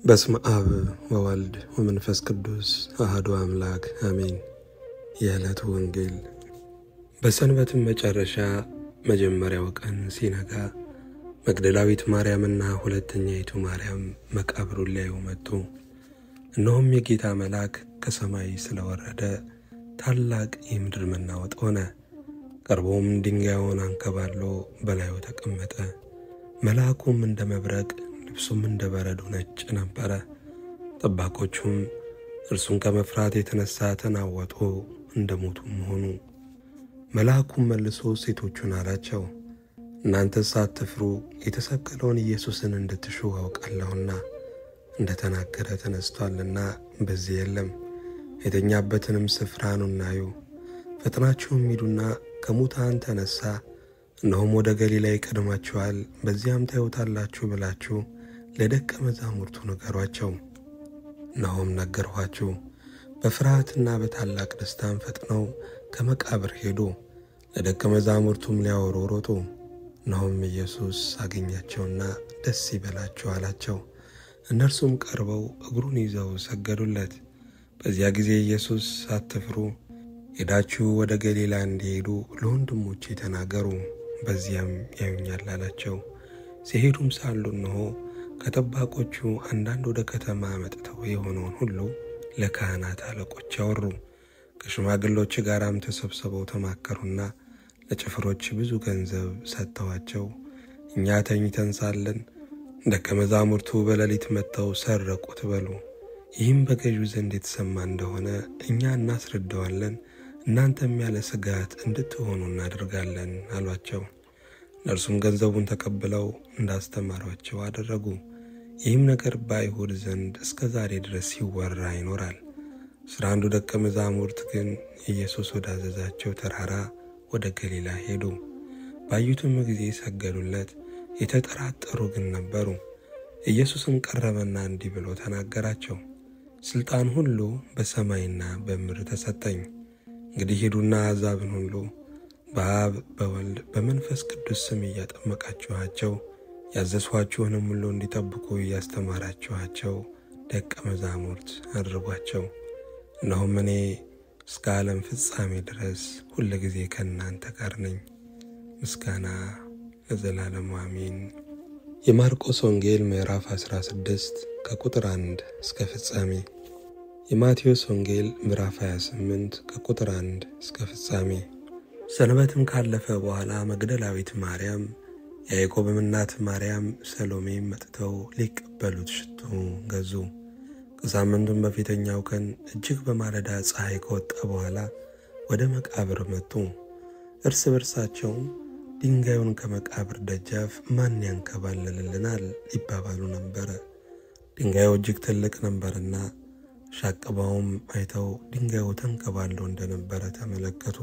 በስመ አብ ወወልድ ወመንፈስ ቅዱስ አሐዱ አምላክ አሜን። የዕለቱ ወንጌል። በሰንበትም መጨረሻ መጀመሪያው ቀን ሲነጋ መግደላዊት ማርያምና ሁለተኛይቱ ማርያም መቃብሩን ሊያዩ መጡ። እነሆም የጌታ መልአክ ከሰማይ ስለወረደ ታላቅ የምድር መናወጥ ሆነ። ቀርቦም ድንጋዩን አንከባሎ በላዩ ተቀመጠ። መልአኩም እንደ መብረቅ ልብሱም እንደ በረዶ ነጭ ነበረ። ጠባቆቹም እርሱን ከመፍራት የተነሳ ተናወጡ፣ እንደሞቱም ሆኑ። መልአኩም መልሶ ሴቶቹን አላቸው፣ እናንተስ አትፍሩ፣ የተሰቀለውን ኢየሱስን እንድትሹ አውቃለሁና እንደተናገረ ተነስቷልና በዚህ የለም። የተኛበትንም ስፍራ ኑና እዩ። ፈጥናችሁም ሂዱና ከሙታን ተነሳ፣ እነሆም ወደ ገሊላ ይቀድማችኋል፣ በዚያም ታዩታላችሁ ብላችሁ ለደቀ መዛሙርቱ ንገሯቸው። እነሆም ነገርኋችሁ። በፍርሃትና በታላቅ ደስታም ፈጥነው ከመቃብር ሄዱ፣ ለደቀ መዛሙርቱም ሊያወሩ ሮጡ። እነሆም ኢየሱስ አገኛቸውና ደስ ይበላችሁ አላቸው። እነርሱም ቀርበው እግሩን ይዘው ሰገዱለት። በዚያ ጊዜ ኢየሱስ አትፍሩ፣ ሄዳችሁ ወደ ገሊላ እንዲሄዱ ለወንድሞቼ ተናገሩ፣ በዚያም ያዩኛል አላቸው። ሲሄዱም ሳሉ እነሆ ከጠባቆቹ አንዳንድ ወደ ከተማ መጥተው የሆነውን ሁሉ ለካህናት አለቆች አወሩ። ከሽማግሎች ጋራም ተሰብስበው ተማከሩና ለጭፍሮች ብዙ ገንዘብ ሰጥተዋቸው፣ እኛ ተኝተን ሳለን ደቀ መዛሙርቱ በሌሊት መጥተው ሰረቁት በሉ። ይህም በገዢው ዘንድ የተሰማ እንደሆነ እኛ እናስረዳዋለን፣ እናንተም ያለ ስጋት እንድትሆኑ እናደርጋለን አሏቸው። እነርሱም ገንዘቡን ተቀብለው እንዳስተማሯቸው አደረጉ። ይህም ነገር በአይሁድ ዘንድ እስከ ዛሬ ድረስ ሲወራ ይኖራል። 11 ደቀ መዛሙርት ግን ኢየሱስ ወዳዘዛቸው ተራራ ወደ ገሊላ ሄዱ። ባዩትም ጊዜ ሰገዱለት። የተጠራጠሩ ግን ነበሩ። ኢየሱስም ቀረበና እንዲህ ብሎ ተናገራቸው፣ ስልጣን ሁሉ በሰማይና በምድር ተሰጠኝ። እንግዲህ ሂዱና አሕዛብን ሁሉ በአብ በወልድ በመንፈስ ቅዱስ ስም እያጠመቃችኋቸው ያዘዝኋችሁንም ሁሉ እንዲጠብቁ እያስተማራችኋቸው ደቀ መዛሙርት አድርጓቸው። እነሆም እኔ እስከ ዓለም ፍጻሜ ድረስ ሁል ጊዜ ከእናንተ ጋር ነኝ። ምስጋና ለዘላለሙ አሜን። የማርቆስ ወንጌል ምዕራፍ 16 ከቁጥር 1 እስከ ፍጻሜ። የማቴዎስ ወንጌል ምዕራፍ 28 ከቁጥር 1 እስከ ፍጻሜ። ሰንበትም ካለፈ በኋላ መግደላዊት ማርያም፣ ያዕቆብም እናት ማርያም፣ ሰሎሜም መጥተው ሊቀበሉት ሽቱ ገዙ። ከሳምንቱም በፊተኛው ቀን እጅግ በማለዳ ፀሐይ ከወጣ በኋላ ወደ መቃብር መጡ። እርስ በርሳቸውም ድንጋዩን ከመቃብር ደጃፍ ማን ያንከባልልልናል ይባባሉ ነበረ። ድንጋዩ እጅግ ትልቅ ነበርና ሻቅባውም አይተው ድንጋዩ ተንከባሎ እንደነበረ ተመለከቱ።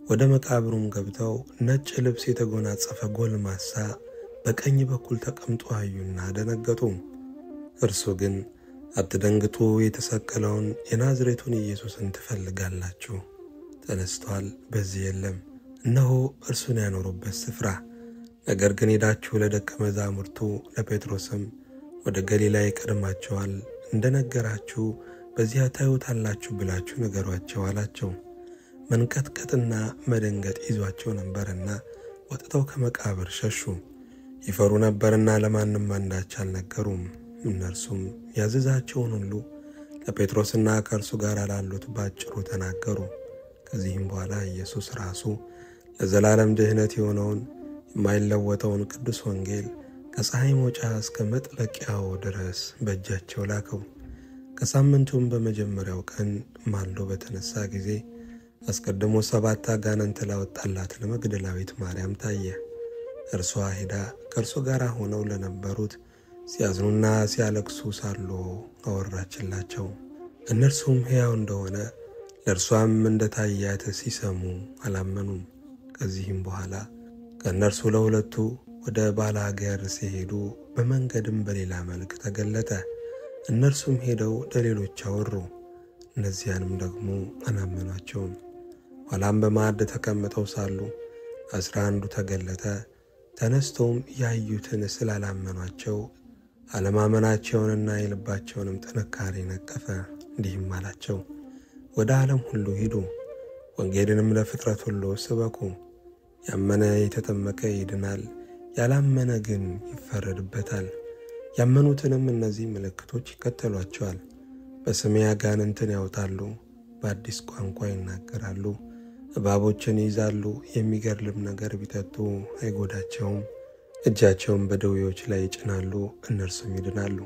ወደ መቃብሩም ገብተው ነጭ ልብስ የተጎናጸፈ ጎልማሳ በቀኝ በኩል ተቀምጦ አዩና ደነገጡ። እርሱ ግን አትደንግጡ፣ የተሰቀለውን የናዝሬቱን ኢየሱስን ትፈልጋላችሁ፣ ተነስቷል፣ በዚህ የለም። እነሆ እርሱን ያኖሩበት ስፍራ። ነገር ግን ሄዳችሁ ለደቀ መዛሙርቱ ለጴጥሮስም ወደ ገሊላ ይቀድማችኋል፣ እንደነገራችሁ በዚያ ታዩታላችሁ ብላችሁ ንገሯቸው አላቸው። መንቀጥቀጥና መደንገጥ ይዟቸው ነበርና ወጥተው ከመቃብር ሸሹ። ይፈሩ ነበርና ለማንም አንዳች አልነገሩም። እነርሱም ያዘዛቸውን ሁሉ ለጴጥሮስና ከእርሱ ጋር ላሉት ባጭሩ ተናገሩ። ከዚህም በኋላ ኢየሱስ ራሱ ለዘላለም ድህነት የሆነውን የማይለወጠውን ቅዱስ ወንጌል ከፀሐይ መውጫ እስከ መጥለቂያው ድረስ በእጃቸው ላከው። ከሳምንቱም በመጀመሪያው ቀን ማልዶ በተነሳ ጊዜ አስቀድሞ 7 አጋንንት ላወጣላት ለመግደላዊት ማርያም ታየ። እርሷ ሄዳ ከእርሱ ጋር ሆነው ለነበሩት ሲያዝኑና ሲያለቅሱ ሳሉ አወራችላቸው። እነርሱም ሕያው እንደሆነ ለእርሷም እንደታያት ሲሰሙ አላመኑም። ከዚህም በኋላ ከእነርሱ ለሁለቱ ወደ ባላገር ሲሄዱ በመንገድም በሌላ መልክ ተገለጠ። እነርሱም ሄደው ለሌሎች አወሩ፣ እነዚያንም ደግሞ አላመኗቸውም። ኋላም በማዕድ ተቀምጠው ሳሉ 11 ተገለጠ። ተነስተውም ያዩትን ስላላመኗቸው አለማመናቸውንና የልባቸውንም ጥንካሬ ነቀፈ። እንዲህም አላቸው፣ ወደ ዓለም ሁሉ ሂዱ፣ ወንጌልንም ለፍጥረት ሁሉ ስበኩ። ያመነ የተጠመቀ ይድናል፣ ያላመነ ግን ይፈረድበታል። ያመኑትንም እነዚህ ምልክቶች ይከተሏቸዋል። በስሜ አጋንንትን ያወጣሉ፣ በአዲስ ቋንቋ ይናገራሉ፣ እባቦችን ይይዛሉ፣ የሚገድልም ነገር ቢጠጡ አይጎዳቸውም። እጃቸውን በደዌዎች ላይ ይጭናሉ፣ እነርሱም ይድናሉ።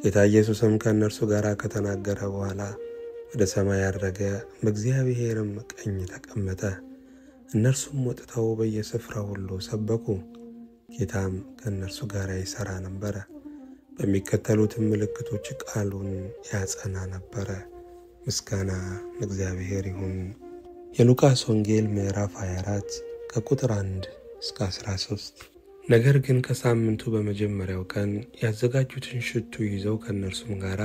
ጌታ ኢየሱስም ከእነርሱ ጋር ከተናገረ በኋላ ወደ ሰማይ አረገ፣ በእግዚአብሔርም ቀኝ ተቀመጠ። እነርሱም ወጥተው በየስፍራው ሁሉ ሰበኩ። ጌታም ከእነርሱ ጋር ይሠራ ነበረ፣ በሚከተሉትም ምልክቶች ቃሉን ያጸና ነበረ። ምስጋና ለእግዚአብሔር ይሁን። የሉቃስ ወንጌል ምዕራፍ 24 ከቁጥር 1 እስከ 13። ነገር ግን ከሳምንቱ በመጀመሪያው ቀን ያዘጋጁትን ሽቱ ይዘው ከእነርሱም ጋር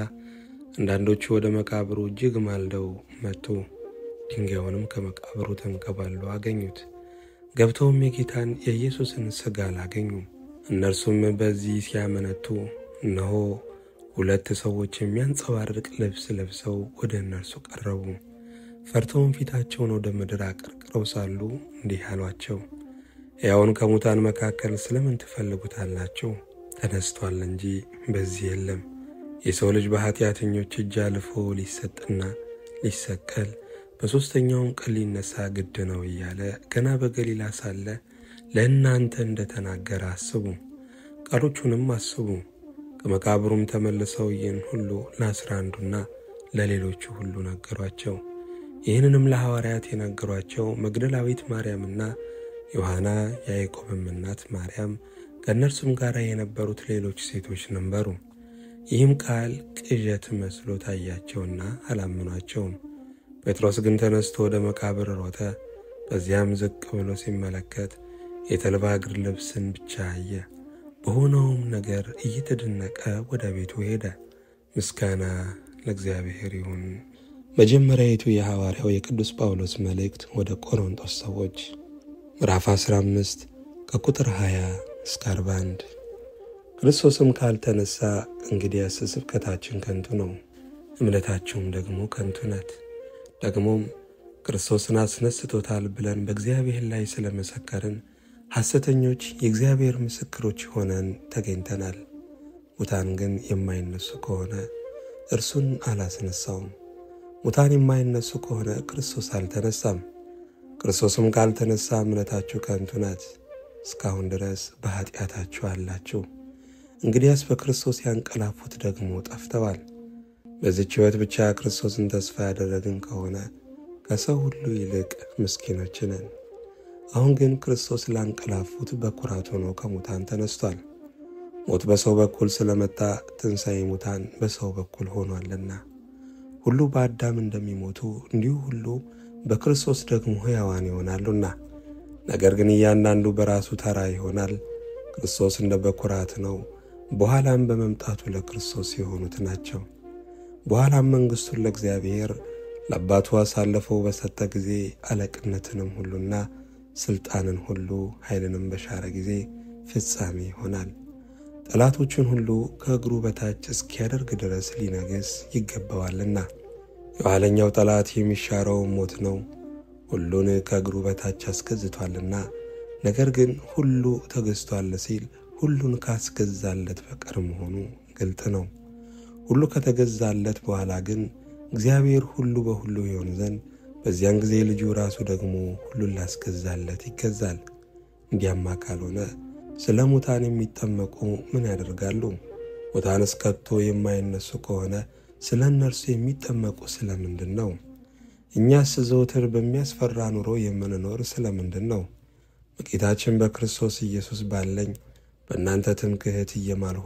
አንዳንዶቹ ወደ መቃብሩ እጅግ ማልደው መጡ። ድንጋዩንም ከመቃብሩ ተንከባሎ አገኙት። ገብተውም የጌታን የኢየሱስን ሥጋ አላገኙም። እነርሱም በዚህ ሲያመነቱ እነሆ 2 ሰዎች የሚያንጸባርቅ ልብስ ለብሰው ወደ እነርሱ ቀረቡ። ፈርተውም ፊታቸውን ወደ ምድር አቀርቅረው ሳሉ እንዲህ አሏቸው፣ ሕያውን ከሙታን መካከል ስለምን ትፈልጉታላችሁ? ተነስቷል እንጂ በዚህ የለም። የሰው ልጅ በኃጢአተኞች እጅ አልፎ ሊሰጥና ሊሰቀል በሦስተኛውም ቀን ሊነሣ ግድ ነው እያለ ገና በገሊላ ሳለ ለእናንተ እንደተናገረ አስቡ። ቃሎቹንም አስቡ። ከመቃብሩም ተመልሰው ይህን ሁሉ ለ11ዱና ለሌሎቹ ሁሉ ነገሯቸው። ይህንንም ለሐዋርያት የነገሯቸው መግደላዊት ማርያምና ዮሐና፣ የያዕቆብም እናት ማርያም፣ ከእነርሱም ጋር የነበሩት ሌሎች ሴቶች ነበሩ። ይህም ቃል ቅዠት መስሎ ታያቸውና አላመኗቸውም። ጴጥሮስ ግን ተነስቶ ወደ መቃብር ሮጠ። በዚያም ዝቅ ብሎ ሲመለከት የተልባ እግር ልብስን ብቻ አየ። በሆነውም ነገር እየተደነቀ ወደ ቤቱ ሄደ። ምስጋና ለእግዚአብሔር ይሁን። መጀመሪያይቱ የሐዋርያው የቅዱስ ጳውሎስ መልእክት ወደ ቆሮንቶስ ሰዎች ምዕራፍ 15 ከቁጥር 20 እስከ 41። ክርስቶስም ካልተነሳ እንግዲያስ ስብከታችን ከንቱ ነው፣ እምነታችሁም ደግሞ ከንቱ ናት። ደግሞም ክርስቶስን አስነስቶታል ብለን በእግዚአብሔር ላይ ስለመሰከርን ሐሰተኞች የእግዚአብሔር ምስክሮች ሆነን ተገኝተናል። ሙታን ግን የማይነሱ ከሆነ እርሱን አላስነሳውም። ሙታን የማይነሱ ከሆነ ክርስቶስ አልተነሳም። ክርስቶስም ካልተነሳ እምነታችሁ ከንቱ ናት፣ እስካሁን ድረስ በኃጢአታችሁ አላችሁ። እንግዲያስ በክርስቶስ ያንቀላፉት ደግሞ ጠፍተዋል። በዚህች ሕይወት ብቻ ክርስቶስን ተስፋ ያደረግን ከሆነ ከሰው ሁሉ ይልቅ ምስኪኖች ነን። አሁን ግን ክርስቶስ ላንቀላፉት በኩራት ሆኖ ከሙታን ተነስቷል። ሞት በሰው በኩል ስለመጣ ትንሣኤ ሙታን በሰው በኩል ሆኗልና፣ ሁሉ በአዳም እንደሚሞቱ እንዲሁ ሁሉ በክርስቶስ ደግሞ ሕያዋን ይሆናሉና። ነገር ግን እያንዳንዱ በራሱ ተራ ይሆናል። ክርስቶስ እንደ በኩራት ነው፣ በኋላም በመምጣቱ ለክርስቶስ የሆኑት ናቸው። በኋላም መንግሥቱን ለእግዚአብሔር ለአባቱ አሳልፎ በሰጠ ጊዜ አለቅነትንም ሁሉና ሥልጣንን ሁሉ ኃይልንም በሻረ ጊዜ ፍጻሜ ይሆናል። ጠላቶቹን ሁሉ ከእግሩ በታች እስኪያደርግ ድረስ ሊነግሥ ይገባዋልና። የኋለኛው ጠላት የሚሻረው ሞት ነው፣ ሁሉን ከእግሩ በታች አስገዝቷልና። ነገር ግን ሁሉ ተገዝቷል ሲል ሁሉን ካስገዛለት በቀር መሆኑ ግልጥ ነው። ሁሉ ከተገዛለት በኋላ ግን እግዚአብሔር ሁሉ በሁሉ ይሆን ዘንድ በዚያን ጊዜ ልጁ ራሱ ደግሞ ሁሉን ላስገዛለት ይገዛል። እንዲያማ ካልሆነ ስለ ሙታን የሚጠመቁ ምን ያደርጋሉ? ሙታንስ ከቶ የማይነሱ ከሆነ ስለ እነርሱ የሚጠመቁ ስለምንድን ነው? እኛስ ዘወትር በሚያስፈራ ኑሮ የምንኖር ስለምንድን ነው? በጌታችን በክርስቶስ ኢየሱስ ባለኝ በእናንተ ትምክህት እየማልሁ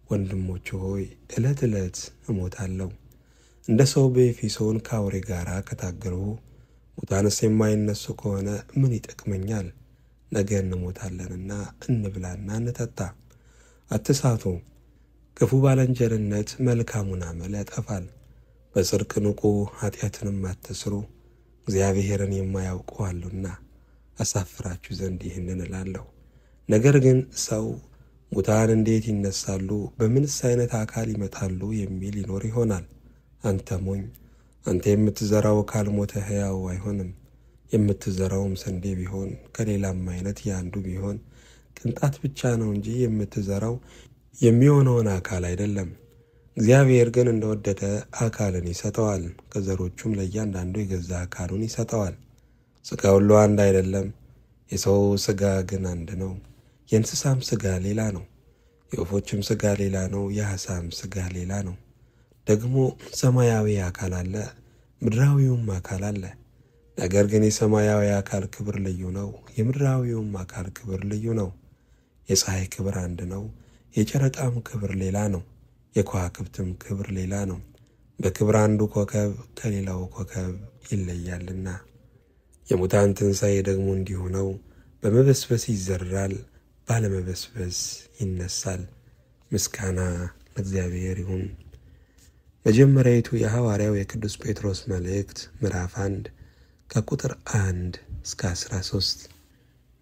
ወንድሞች ሆይ ዕለት ዕለት እሞታለሁ። እንደ ሰው በኤፌሶን ከአውሬ ጋር ከታገልሁ፣ ሙታንስ የማይነሱ ከሆነ ምን ይጠቅመኛል? ነገ እንሞታለንና እንብላና እንጠጣ። አትሳቱ። ክፉ ባልንጀርነት መልካሙን አመል ያጠፋል። በጽድቅ ንቁ፣ ኃጢአትንም አትስሩ፣ እግዚአብሔርን የማያውቁ አሉና። አሳፍራችሁ ዘንድ ይህንን እላለሁ። ነገር ግን ሰው ሙታን እንዴት ይነሳሉ? በምንስ አይነት አካል ይመጣሉ? የሚል ይኖር ይሆናል። አንተ ሞኝ! አንተ የምትዘራው ካልሞተ ሕያው አይሆንም። የምትዘራውም ስንዴ ቢሆን ከሌላም አይነት ያንዱ ቢሆን ቅንጣት ብቻ ነው እንጂ የምትዘራው የሚሆነውን አካል አይደለም። እግዚአብሔር ግን እንደወደደ አካልን ይሰጠዋል፣ ከዘሮቹም ለእያንዳንዱ የገዛ አካሉን ይሰጠዋል። ሥጋ ሁሉ አንድ አይደለም፣ የሰው ሥጋ ግን አንድ ነው። የእንስሳም ሥጋ ሌላ ነው፣ የወፎችም ሥጋ ሌላ ነው፣ የዓሣም ሥጋ ሌላ ነው። ደግሞ ሰማያዊ አካል አለ፣ ምድራዊውም አካል አለ። ነገር ግን የሰማያዊ አካል ክብር ልዩ ነው፣ የምድራዊውም አካል ክብር ልዩ ነው። የፀሐይ ክብር አንድ ነው፣ የጨረቃም ክብር ሌላ ነው፣ የከዋክብትም ክብር ሌላ ነው። በክብር አንዱ ኮከብ ከሌላው ኮከብ ይለያልና። የሙታን ትንሣኤ ደግሞ እንዲሁ ነው። በመበስበስ ይዘራል፣ ባለመበስበስ ይነሳል። ምስጋና ለእግዚአብሔር ይሁን። መጀመሪያይቱ የሐዋርያው የቅዱስ ጴጥሮስ መልእክት ምዕራፍ 1 ከቁጥር 1 እስከ 13።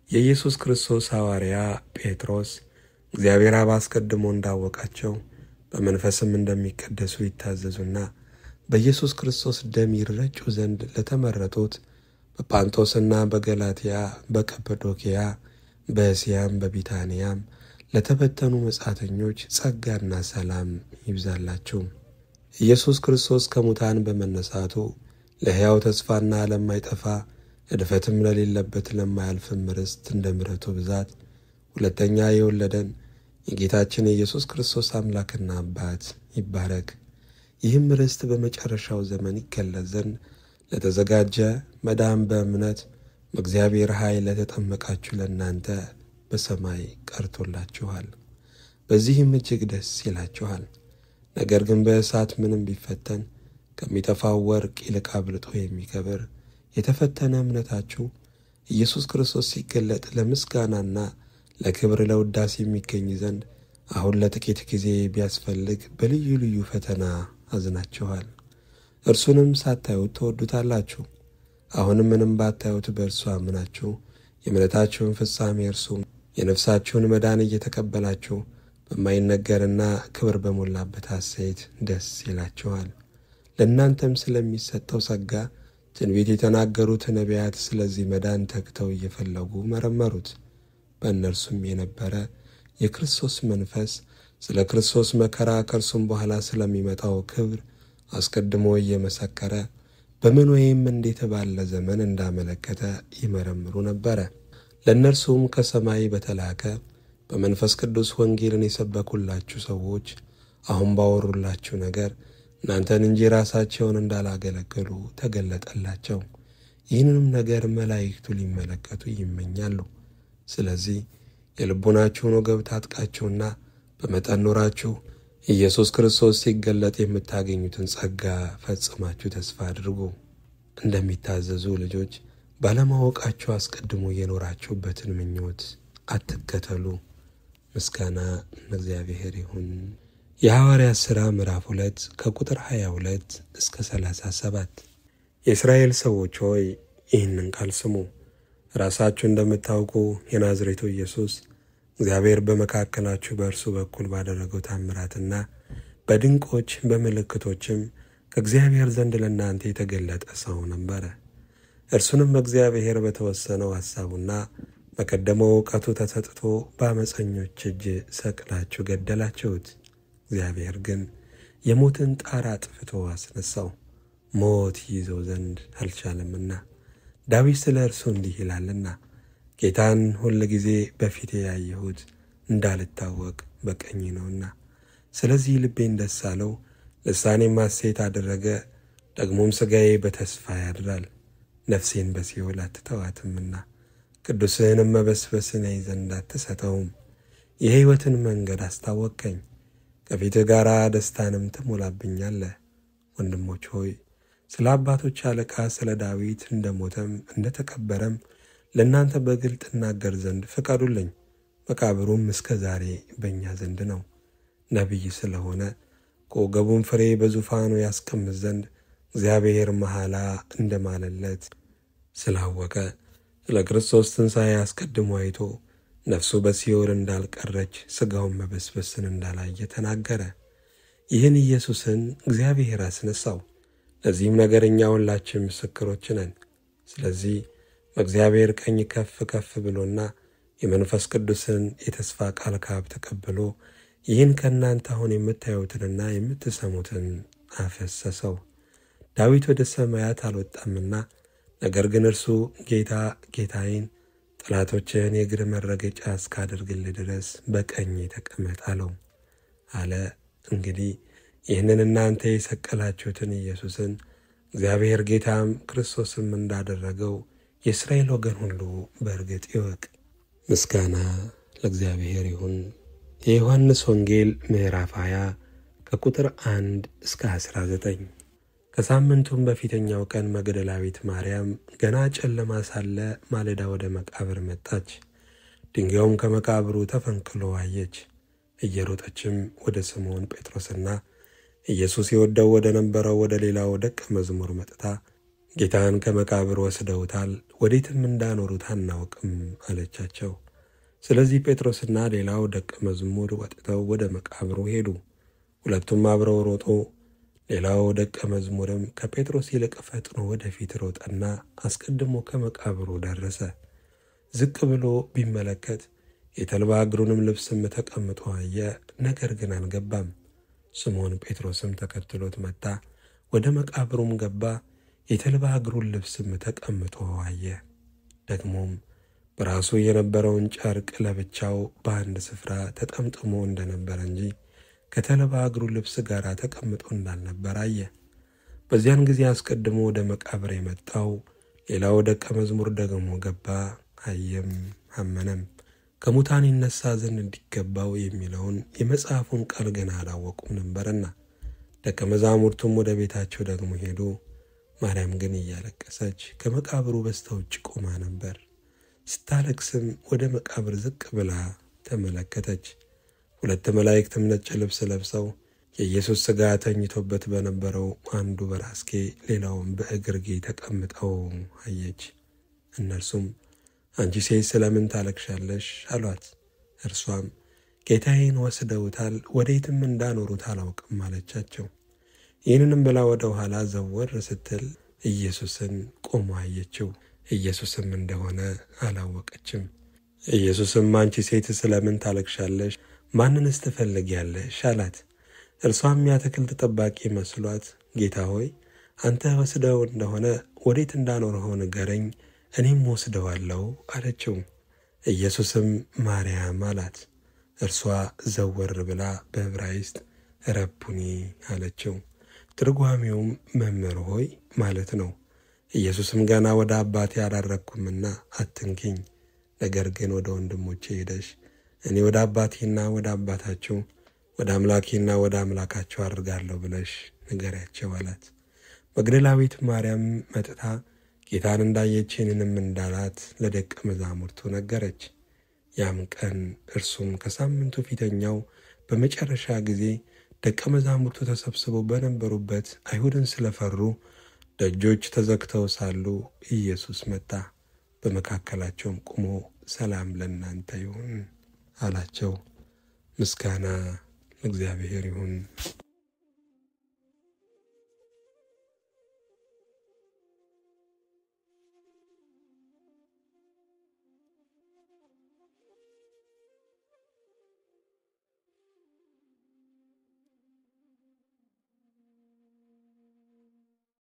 የኢየሱስ ክርስቶስ ሐዋርያ ጴጥሮስ እግዚአብሔር አብ አስቀድሞ እንዳወቃቸው በመንፈስም እንደሚቀደሱ ይታዘዙና በኢየሱስ ክርስቶስ ደም ይረጩ ዘንድ ለተመረጡት በጳንጦስና በገላትያ፣ በቀጰዶክያ፣ በእስያም በቢታንያም ለተበተኑ መጻተኞች ጸጋና ሰላም ይብዛላችሁ። ኢየሱስ ክርስቶስ ከሙታን በመነሳቱ ለሕያው ተስፋና ለማይጠፋ እድፈትም ለሌለበት ለማያልፍም ርስት እንደ ምሕረቱ ብዛት ሁለተኛ የወለደን የጌታችን የኢየሱስ ክርስቶስ አምላክና አባት ይባረክ። ይህም ርስት በመጨረሻው ዘመን ይገለጽ ዘንድ ለተዘጋጀ መዳን በእምነት በእግዚአብሔር ኃይል ለተጠመቃችሁ ለእናንተ በሰማይ ቀርቶላችኋል። በዚህም እጅግ ደስ ይላችኋል። ነገር ግን በእሳት ምንም ቢፈተን ከሚጠፋው ወርቅ ይልቅ አብልጦ የሚከብር የተፈተነ እምነታችሁ ኢየሱስ ክርስቶስ ሲገለጥ ለምስጋናና ለክብር ለውዳሴ የሚገኝ ዘንድ አሁን ለጥቂት ጊዜ ቢያስፈልግ በልዩ ልዩ ፈተና አዝናችኋል። እርሱንም ሳታዩት ትወዱታላችሁ። አሁንም ምንም ባታዩት በእርሱ አምናችሁ የእምነታችሁን ፍጻሜ እርሱም የነፍሳችሁን መዳን እየተቀበላችሁ በማይነገርና ክብር በሞላበት ሐሴት ደስ ይላችኋል። ለእናንተም ስለሚሰጠው ጸጋ ትንቢት የተናገሩት ነቢያት ስለዚህ መዳን ተግተው እየፈለጉ መረመሩት። በእነርሱም የነበረ የክርስቶስ መንፈስ ስለ ክርስቶስ መከራ ከእርሱም በኋላ ስለሚመጣው ክብር አስቀድሞ እየመሰከረ በምን ወይም እንዴት ባለ ዘመን እንዳመለከተ ይመረምሩ ነበረ። ለእነርሱም ከሰማይ በተላከ በመንፈስ ቅዱስ ወንጌልን የሰበኩላችሁ ሰዎች አሁን ባወሩላችሁ ነገር እናንተን እንጂ ራሳቸውን እንዳላገለገሉ ተገለጠላቸው። ይህንንም ነገር መላእክቱ ሊመለከቱ ይመኛሉ። ስለዚህ የልቡናችሁን ወገብ ታጥቃችሁና በመጠን ኖራችሁ ኢየሱስ ክርስቶስ ሲገለጥ የምታገኙትን ጸጋ ፈጽማችሁ ተስፋ አድርጉ። እንደሚታዘዙ ልጆች ባለማወቃችሁ አስቀድሞ የኖራችሁበትን ምኞት አትከተሉ። ምስጋና ለእግዚአብሔር ይሁን። የሐዋርያት ሥራ ምዕራፍ 2 ከቁጥር 22 እስከ 37። የእስራኤል ሰዎች ሆይ ይህንን ቃል ስሙ። ራሳችሁ እንደምታውቁ የናዝሬቱ ኢየሱስ እግዚአብሔር በመካከላችሁ በእርሱ በኩል ባደረገው ታምራትና በድንቆች በምልክቶችም ከእግዚአብሔር ዘንድ ለእናንተ የተገለጠ ሰው ነበረ። እርሱንም እግዚአብሔር በተወሰነው ሐሳቡና በቀደመው እውቀቱ ተሰጥቶ በአመፀኞች እጅ ሰቅላችሁ ገደላችሁት። እግዚአብሔር ግን የሞትን ጣር አጥፍቶ አስነሳው፣ ሞት ይዘው ዘንድ አልቻለምና። ዳዊት ስለ እርሱ እንዲህ ይላልና ጌታን ሁል ጊዜ በፊቴ ያየሁት እንዳልታወቅ በቀኝ ነውና። ስለዚህ ልቤን ደስ አለው፣ ልሳኔም ሐሴት አደረገ። ደግሞም ሥጋዬ በተስፋ ያድራል፣ ነፍሴን በሲኦል አትተዋትምና። ቅዱስህንም መበስበስን ያይ ዘንድ አትሰጠውም። የሕይወትን መንገድ አስታወቅከኝ፣ ከፊትህ ጋር ደስታንም ትሞላብኛለህ። ወንድሞች ሆይ ስለ አባቶች አለቃ ስለ ዳዊት እንደሞተም እንደተቀበረም ለእናንተ በግልጥ እናገር ዘንድ ፍቀዱልኝ። መቃብሩም እስከ ዛሬ በእኛ ዘንድ ነው። ነቢይ ስለሆነ ከወገቡም ፍሬ በዙፋኑ ያስቀምጥ ዘንድ እግዚአብሔር መሐላ እንደማለለት ስላወቀ ስለ ክርስቶስ ትንሣኤ አስቀድሞ አይቶ ነፍሱ በሲኦል እንዳልቀረች ሥጋውን መበስበስን እንዳላየ ተናገረ። ይህን ኢየሱስን እግዚአብሔር አስነሣው። ለዚህም ነገር እኛ ሁላችን ምስክሮች ነን። ስለዚህ በእግዚአብሔር ቀኝ ከፍ ከፍ ብሎና የመንፈስ ቅዱስን የተስፋ ቃል ከአብ ተቀብሎ ይህን ከእናንተ አሁን የምታዩትንና የምትሰሙትን አፈሰሰው። ዳዊት ወደ ሰማያት አልወጣምና፣ ነገር ግን እርሱ ጌታ ጌታዬን ጠላቶችህን የእግር መረገጫ እስካደርግልህ ድረስ በቀኜ ተቀመጥ አለው አለ። እንግዲህ ይህንን እናንተ የሰቀላችሁትን ኢየሱስን እግዚአብሔር ጌታም ክርስቶስም እንዳደረገው የእስራኤል ወገን ሁሉ በእርግጥ ይወቅ። ምስጋና ለእግዚአብሔር ይሁን። የዮሐንስ ወንጌል ምዕራፍ 20 ከቁጥር 1 እስከ 19። ከሳምንቱም በፊተኛው ቀን መግደላዊት ማርያም ገና ጨለማ ሳለ ማለዳ ወደ መቃብር መጣች። ድንጋዩም ከመቃብሩ ተፈንቅሎ አየች። እየሮጠችም ወደ ስምዖን ጴጥሮስና ኢየሱስ ይወደው ወደ ነበረው ወደ ሌላው ደቀ መዝሙር መጥታ ጌታን ከመቃብር ወስደውታል፣ ወዴትም እንዳኖሩት አናውቅም አለቻቸው። ስለዚህ ጴጥሮስና ሌላው ደቀ መዝሙር ወጥተው ወደ መቃብሩ ሄዱ። ሁለቱም አብረው ሮጡ። ሌላው ደቀ መዝሙርም ከጴጥሮስ ይልቅ ፈጥኖ ወደፊት ሮጠና አስቀድሞ ከመቃብሩ ደረሰ። ዝቅ ብሎ ቢመለከት የተልባ እግሩንም ልብስም ተቀምጦ አየ፣ ነገር ግን አልገባም። ስምዖን ጴጥሮስም ተከትሎት መጣ። ወደ መቃብሩም ገባ፣ የተልባ እግሩን ልብስም ተቀምጦ አየ። ደግሞም በራሱ የነበረውን ጨርቅ ለብቻው በአንድ ስፍራ ተጠምጥሞ እንደነበረ እንጂ ከተልባ እግሩ ልብስ ጋር ተቀምጦ እንዳልነበር አየ። በዚያን ጊዜ አስቀድሞ ወደ መቃብር የመጣው ሌላው ደቀ መዝሙር ደግሞ ገባ፣ አየም፣ አመነም። ከሙታን ይነሣ ዘንድ እንዲገባው የሚለውን የመጽሐፉን ቃል ገና አላወቁም ነበርና። ደቀ መዛሙርቱም ወደ ቤታቸው ደግሞ ሄዱ። ማርያም ግን እያለቀሰች ከመቃብሩ በስተውጭ ቆማ ነበር። ስታለቅስም ወደ መቃብር ዝቅ ብላ ተመለከተች። ሁለት መላእክትም ነጭ ልብስ ለብሰው የኢየሱስ ሥጋ ተኝቶበት በነበረው አንዱ በራስጌ ሌላውም በእግርጌ ተቀምጠው አየች። እነርሱም አንቺ ሴት ስለምን ታለቅሻለሽ አሏት። እርሷም ጌታዬን ወስደውታል፣ ወዴትም እንዳኖሩት አላውቅም አለቻቸው። ይህንንም ብላ ወደ ኋላ ዘወር ስትል ኢየሱስን ቆሞ አየችው። ኢየሱስም እንደሆነ አላወቀችም። ኢየሱስም አንቺ ሴት ስለምን ታለቅሻለሽ? ማንንስ ትፈልጊያለሽ አላት። እርሷም የአትክልት ጠባቂ መስሏት ጌታ ሆይ አንተ ወስደው እንደሆነ ወዴት እንዳኖርኸው ንገረኝ፣ እኔም ወስደዋለሁ አለችው። ኢየሱስም ማርያም አላት። እርሷ ዘወር ብላ በዕብራይስጥ ረቡኒ አለችው። ትርጓሜውም መምህር ሆይ ማለት ነው። ኢየሱስም ገና ወደ አባቴ አላረግኩምና አትንኪኝ፣ ነገር ግን ወደ ወንድሞቼ ሄደሽ እኔ ወደ አባቴና ወደ አባታችሁ ወደ አምላኬና ወደ አምላካችሁ አድርጋለሁ ብለሽ ንገሪያቸው አላት። መግደላዊት ማርያም መጥታ ጌታን እንዳየች ይህንንም እንዳላት ለደቀ መዛሙርቱ ነገረች። ያም ቀን እርሱም ከሳምንቱ ፊተኛው በመጨረሻ ጊዜ ደቀ መዛሙርቱ ተሰብስበው በነበሩበት አይሁድን ስለፈሩ ደጆች ተዘግተው ሳሉ ኢየሱስ መጣ። በመካከላቸውም ቆሞ ሰላም ለእናንተ ይሁን አላቸው። ምስጋና ለእግዚአብሔር ይሁን።